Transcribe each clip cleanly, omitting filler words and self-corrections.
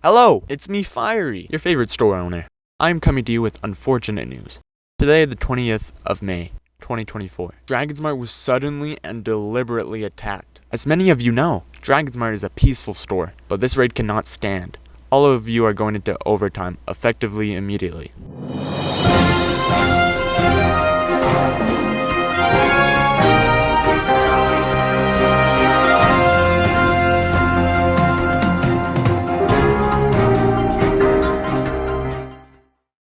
Hello, it's me, Fiery, your favorite store owner. I'm coming to you with unfortunate news. Today, the 20th of May, 2024, Dragonsmart was suddenly and deliberately attacked. As many of you know, Dragonsmart is a peaceful store, but this raid cannot stand. All of you are going into overtime, effectively immediately.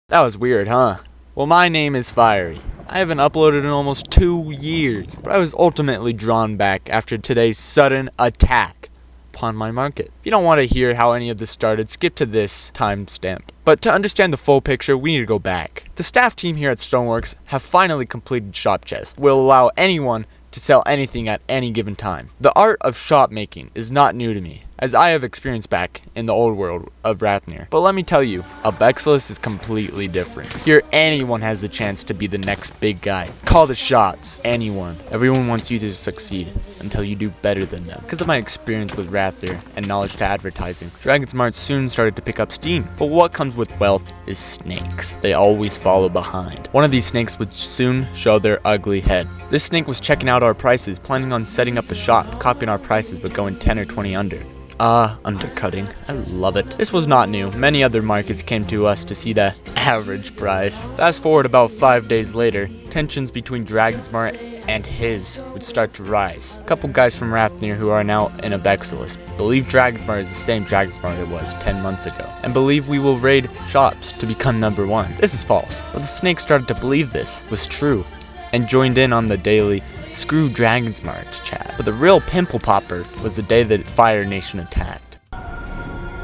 That was weird, huh? Well, my name is Fiery. I haven't uploaded in almost 2 years, but I was ultimately drawn back after today's sudden attack upon my market. If you don't want to hear how any of this started, skip to this timestamp. But to understand the full picture, we need to go back. The staff team here at Stoneworks have finally completed shop chests. Will allow anyone to sell anything at any given time. The art of shop making is not new to me, as I have experience back in the old world of Rathnir. But let me tell you, Abexilus is completely different. Here, anyone has the chance to be the next big guy. Call the shots. Anyone. Everyone wants you to succeed until you do better than them. Because of my experience with Rathnir and knowledge to advertising, Dragonsmart soon started to pick up steam. But what comes with wealth is snakes. They always follow behind. One of these snakes would soon show their ugly head. This snake was checking out our prices, planning on setting up a shop, copying our prices but going 10 or 20 under. Undercutting. I love it. This was not new. Many other markets came to us to see the average price. Fast forward about 5 days later, tensions between Dragonsmart and his would start to rise. A couple guys from Rathnir who are now in Abexilus believe Dragonsmart is the same Dragonsmart it was 10 months ago, and believe we will raid shops to become #1. This is false, but the snake started to believe this was true, and joined in on the daily "Screw Dragonsmart" chat. But the real pimple popper was the day that Fire Nation attacked.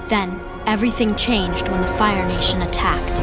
Then, everything changed when the Fire Nation attacked.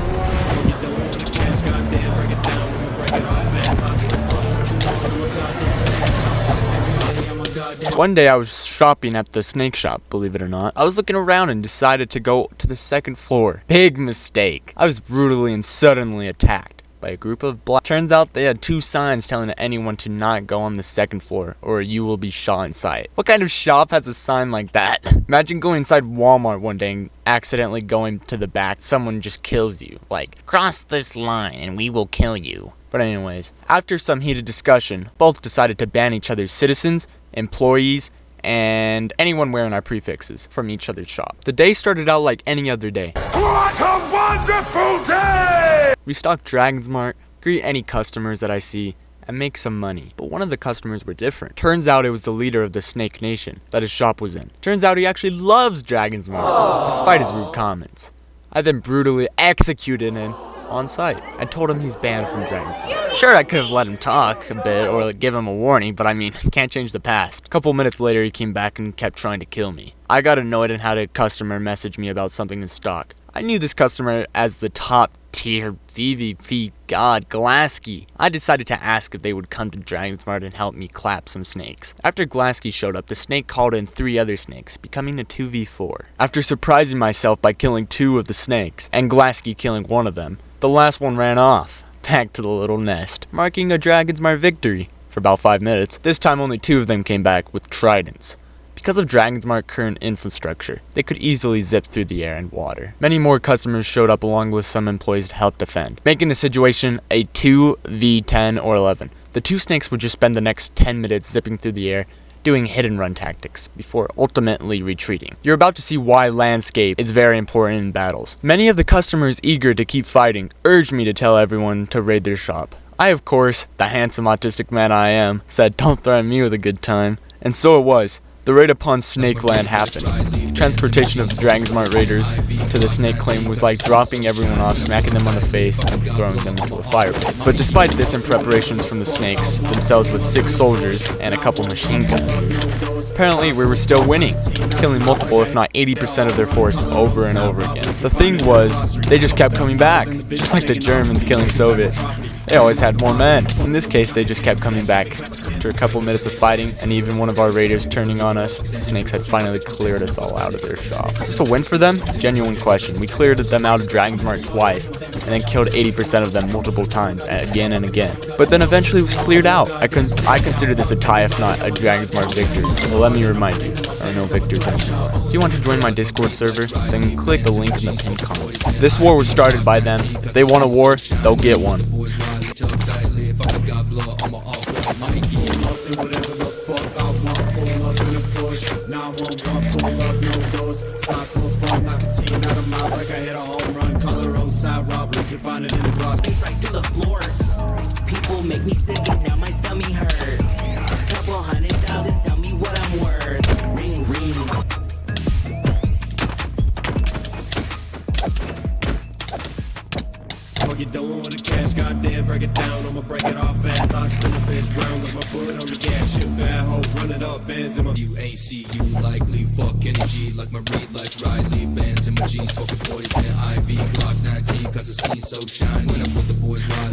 One day I was shopping at the snake shop, believe it or not. I was looking around and decided to go to the second floor. Big mistake. I was brutally and suddenly attacked by a group of black. Turns out they had 2 signs telling anyone to not go on the second floor or you will be shot inside. What kind of shop has a sign like that? Imagine going inside Walmart one day and accidentally going to the back. Someone just kills you. Like, cross this line and we will kill you. But anyways, after some heated discussion, both decided to ban each other's citizens, employees, and anyone wearing our prefixes from each other's shop. The day started out like any other day. What a wonderful day! We stock Dragonsmart, greet any customers that I see, and make some money. But one of the customers were different. Turns out it was the leader of the Snake Nation that his shop was in. Turns out he actually loves Dragonsmart, despite his rude comments. I then brutally executed him on site and told him he's banned from Dragonsmart. Sure, I could have let him talk a bit or give him a warning, but I mean, can't change the past. A couple minutes later, he came back and kept trying to kill me. I got annoyed and had a customer message me about something in stock. I knew this customer as the top tier VVP god, Glasky. I decided to ask if they would come to Dragonsmart and help me clap some snakes. After Glasky showed up, the snake called in 3 other snakes, becoming a 2v4. After surprising myself by killing 2 of the snakes, and Glasky killing 1 of them, the last one ran off, back to the little nest, marking a Dragonsmart victory. For about 5 minutes, this time only 2 of them came back with tridents. Because of Dragonsmart's current infrastructure, they could easily zip through the air and water. Many more customers showed up along with some employees to help defend, making the situation a 2v10 or 11. The 2 snakes would just spend the next 10 minutes zipping through the air, doing hit and run tactics, before ultimately retreating. You're about to see why landscape is very important in battles. Many of the customers eager to keep fighting urged me to tell everyone to raid their shop. I, of course, the handsome autistic man I am, said don't threaten me with a good time. And so it was. The raid upon Snake Land happened. Transportation of the Dragonsmart raiders to the Snake Claim was like dropping everyone off, smacking them on the face, and throwing them into a fire pit. But despite this and preparations from the snakes themselves with 6 soldiers and a couple machine guns, apparently we were still winning, killing multiple if not 80% of their force over and over again. The thing was, they just kept coming back, just like the Germans killing Soviets. They always had more men. In this case, they just kept coming back after a couple minutes of fighting, and even one of our raiders turning on us, the snakes had finally cleared us all out of their shop. Is this a win for them? Genuine question. We cleared them out of Dragon's Mark twice, and then killed 80% of them multiple times, again and again. But then eventually it was cleared out. I consider this a tie, if not a Dragon's Mark victory. Well, let me remind you, there are no victors anymore. If you want to join my Discord server, then click the link in the pinned comments. This war was started by them. If they want a war, they'll get one. People make me sick and now my stomach hurt. Couple 100,000, tell me what I'm worth. Ring, ring. Fuck you doing with the cash, goddamn, break it down. I'ma break it off fast. I spin the bitch round with my foot on the gas. Shoot bad hoe, run it up, bands in my UACU likely. Fuck energy like Marie, like Riley. Bands in my jeans, smoking poison, IV, Glock 19, cause the scene's so shiny. When I'm with the boys, Riley.